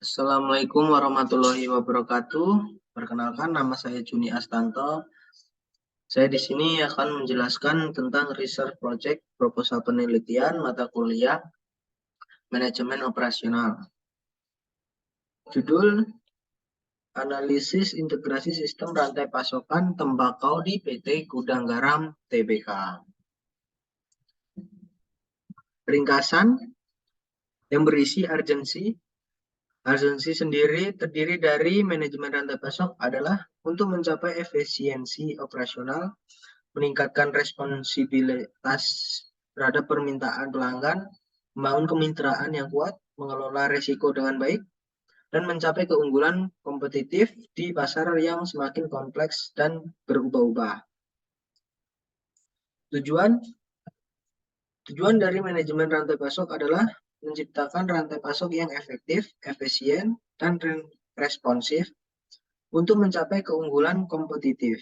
Assalamualaikum warahmatullahi wabarakatuh. Perkenalkan, nama saya Juni Astanto. Saya di sini akan menjelaskan tentang research project proposal penelitian mata kuliah manajemen operasional. Judul Analisis Integrasi Sistem Rantai Pasokan Tembakau di PT Gudang Garam Tbk. Ringkasan yang berisi urgensi. Urgensi sendiri terdiri dari manajemen rantai pasok adalah untuk mencapai efisiensi operasional, meningkatkan responsibilitas terhadap permintaan pelanggan, membangun kemitraan yang kuat, mengelola risiko dengan baik, dan mencapai keunggulan kompetitif di pasar yang semakin kompleks dan berubah-ubah. Tujuan dari manajemen rantai pasok adalah menciptakan rantai pasok yang efektif, efisien, dan responsif untuk mencapai keunggulan kompetitif,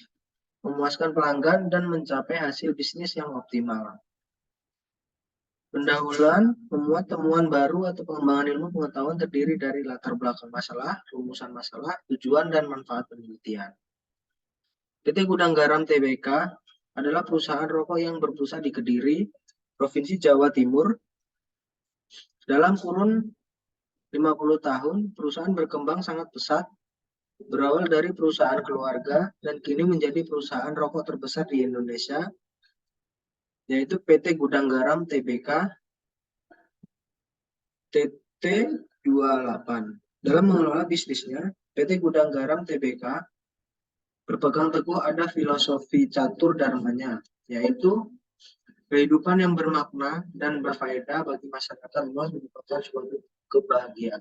memuaskan pelanggan, dan mencapai hasil bisnis yang optimal. Pendahuluan memuat temuan baru atau pengembangan ilmu pengetahuan terdiri dari latar belakang masalah, rumusan masalah, tujuan, dan manfaat penelitian. PT Gudang Garam Tbk adalah perusahaan rokok yang berpusat di Kediri, Provinsi Jawa Timur. Dalam kurun 50 tahun, perusahaan berkembang sangat pesat, berawal dari perusahaan keluarga dan kini menjadi perusahaan rokok terbesar di Indonesia, yaitu PT Gudang Garam Tbk TT28. Dalam mengelola bisnisnya, PT Gudang Garam Tbk berpegang teguh ada filosofi catur dharmanya, yaitu kehidupan yang bermakna dan berfaedah bagi masyarakat luas merupakan suatu kebahagiaan.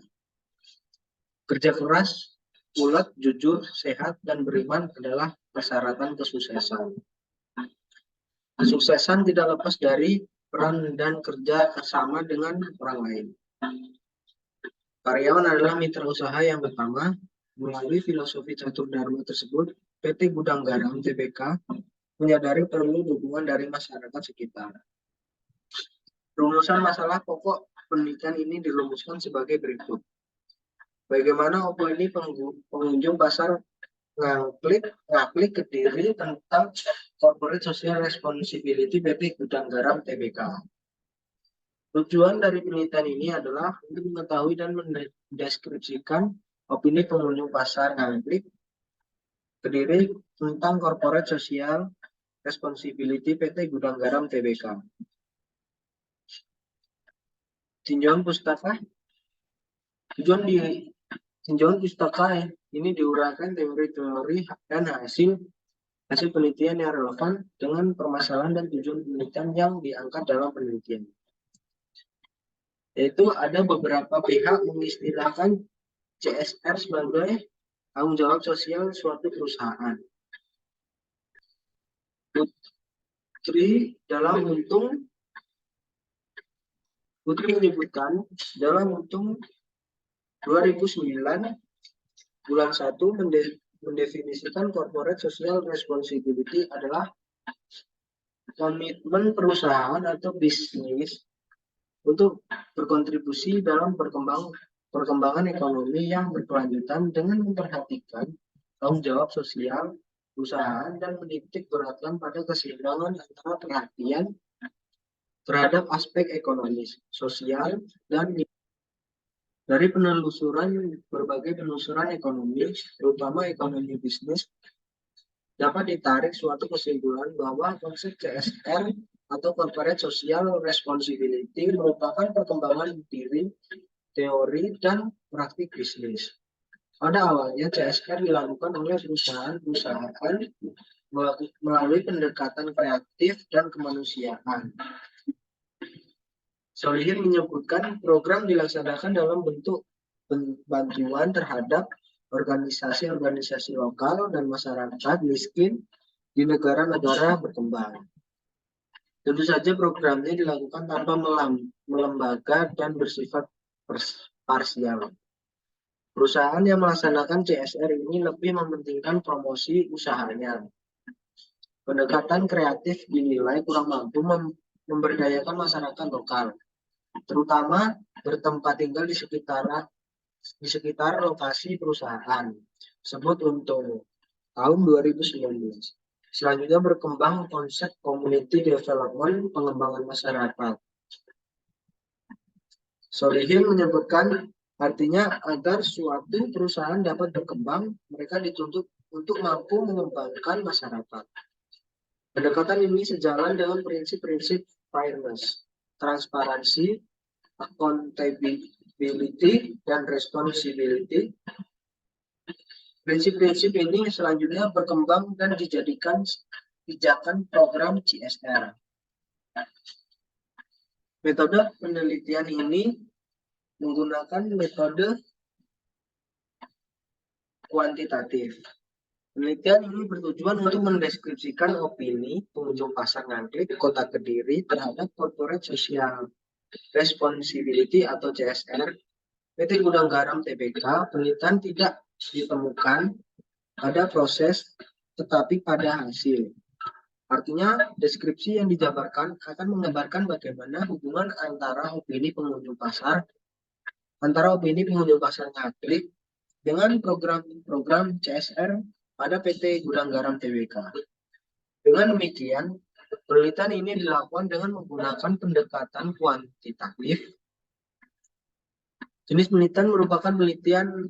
Kerja keras, ulet, jujur, sehat, dan beriman adalah persyaratan kesuksesan. Kesuksesan tidak lepas dari peran dan kerja bersama dengan orang lain. Karyawan adalah mitra usaha yang pertama. Melalui filosofi catur dharma tersebut, PT Gudang Garam Tbk menyadari perlu dukungan dari masyarakat sekitar. Rumusan masalah pokok penelitian ini dirumuskan sebagai berikut. Bagaimana opini pengunjung pasar ngaklik Kediri tentang corporate social responsibility PT Gudang Garam Tbk. Tujuan dari penelitian ini adalah untuk mengetahui dan mendeskripsikan opini pengunjung pasar ngaklik Kediri tentang corporate social responsibility PT Gudang Garam Tbk. Tinjauan pustaka. Tinjauan pustaka ini diuraikan teori-teori dan hasil penelitian yang relevan dengan permasalahan dan tujuan penelitian yang diangkat dalam penelitian. Yaitu ada beberapa pihak mengistilahkan CSR sebagai tanggung jawab sosial suatu perusahaan. Putri menyebutkan dalam Untung 2009 bulan 1 mendefinisikan corporate social responsibility adalah komitmen perusahaan atau bisnis untuk berkontribusi dalam perkembangan ekonomi yang berkelanjutan dengan memperhatikan tanggung jawab sosial perusahaan dan menitik beratkan pada keseimbangan antara perhatian terhadap aspek ekonomis, sosial, dan dari berbagai penelusuran ekonomi, terutama ekonomi bisnis, dapat ditarik suatu kesimpulan bahwa konsep CSR atau Corporate Social Responsibility merupakan perkembangan diri, teori, dan praktik bisnis. Pada awalnya CSR dilakukan oleh perusahaan melalui pendekatan kreatif dan kemanusiaan. Solihin menyebutkan program dilaksanakan dalam bentuk bantuan terhadap organisasi-organisasi lokal dan masyarakat miskin di negara-negara berkembang. Tentu saja programnya dilakukan tanpa melembaga dan bersifat parsial. Perusahaan yang melaksanakan CSR ini lebih mementingkan promosi usahanya. Pendekatan kreatif dinilai kurang mampu memberdayakan masyarakat lokal, terutama bertempat tinggal di sekitaran di sekitar lokasi perusahaan sebut untuk tahun 2019. Selanjutnya berkembang konsep community development, pengembangan masyarakat. Solihin menyebutkan artinya agar suatu perusahaan dapat berkembang, mereka dituntut untuk mampu mengembangkan masyarakat. Pendekatan ini sejalan dengan prinsip-prinsip fairness, transparansi, accountability, dan responsibility. Prinsip-prinsip ini selanjutnya berkembang dan dijadikan pijakan program CSR. Metode penelitian ini menggunakan metode kuantitatif. Penelitian ini bertujuan untuk mendeskripsikan opini pengunjung pasar Ngaglik Kota Kediri terhadap corporate social responsibility atau CSR PT Gudang Garam Tbk. Penelitian tidak ditemukan pada proses tetapi pada hasil. Artinya, deskripsi yang dijabarkan akan menggambarkan bagaimana hubungan antara opini pengunjung pasar Ngaglik dengan program CSR pada PT Gudang Garam Tbk. Dengan demikian, penelitian ini dilakukan dengan menggunakan pendekatan kuantitatif. Jenis penelitian merupakan penelitian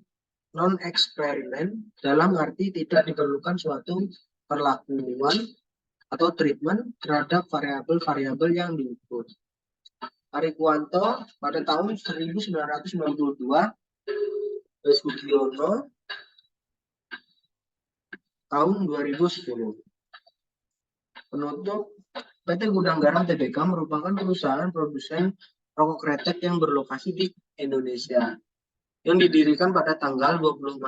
non-eksperimen dalam arti tidak diperlukan suatu perlakuan atau treatment terhadap variabel-variabel yang diukur. Arikuanto pada tahun 1992, Sugiono tahun 2010. Penutup, PT Gudang Garam Tbk merupakan perusahaan produsen rokok kretek yang berlokasi di Indonesia, yang didirikan pada tanggal 26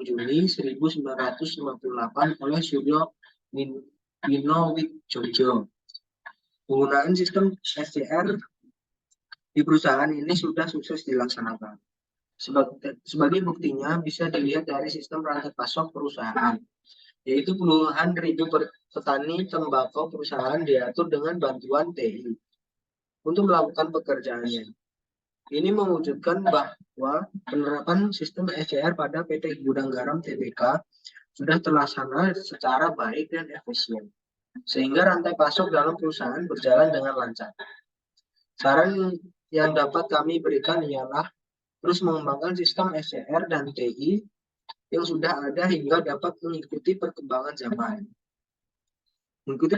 Juni 1958 oleh Suryo Nino Widjojo. Penggunaan sistem SCR di perusahaan ini sudah sukses dilaksanakan. Sebagai buktinya bisa dilihat dari sistem rantai pasok perusahaan, yaitu puluhan ribu petani tembakau perusahaan diatur dengan bantuan TI untuk melakukan pekerjaannya. Ini mewujudkan bahwa penerapan sistem SCR pada PT Gudang Garam Tbk sudah terlaksana secara baik dan efisien, sehingga rantai pasok dalam perusahaan berjalan dengan lancar. Saran yang dapat kami berikan ialah terus mengembangkan sistem SCR dan TI yang sudah ada hingga dapat mengikuti perkembangan zaman. Mengikuti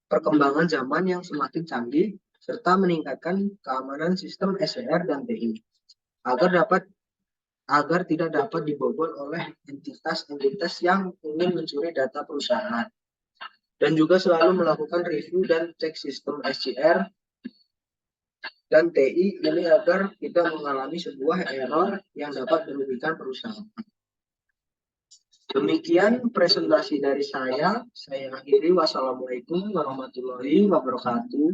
perkembangan zaman yang semakin canggih, serta meningkatkan keamanan sistem SCR dan TI agar tidak dapat dibobol oleh entitas-entitas yang ingin mencuri data perusahaan. Dan juga selalu melakukan review dan cek sistem SCR dan TI ini agar tidak mengalami sebuah error yang dapat merugikan perusahaan. Demikian presentasi dari saya. Saya akhiri. Wassalamualaikum warahmatullahi wabarakatuh.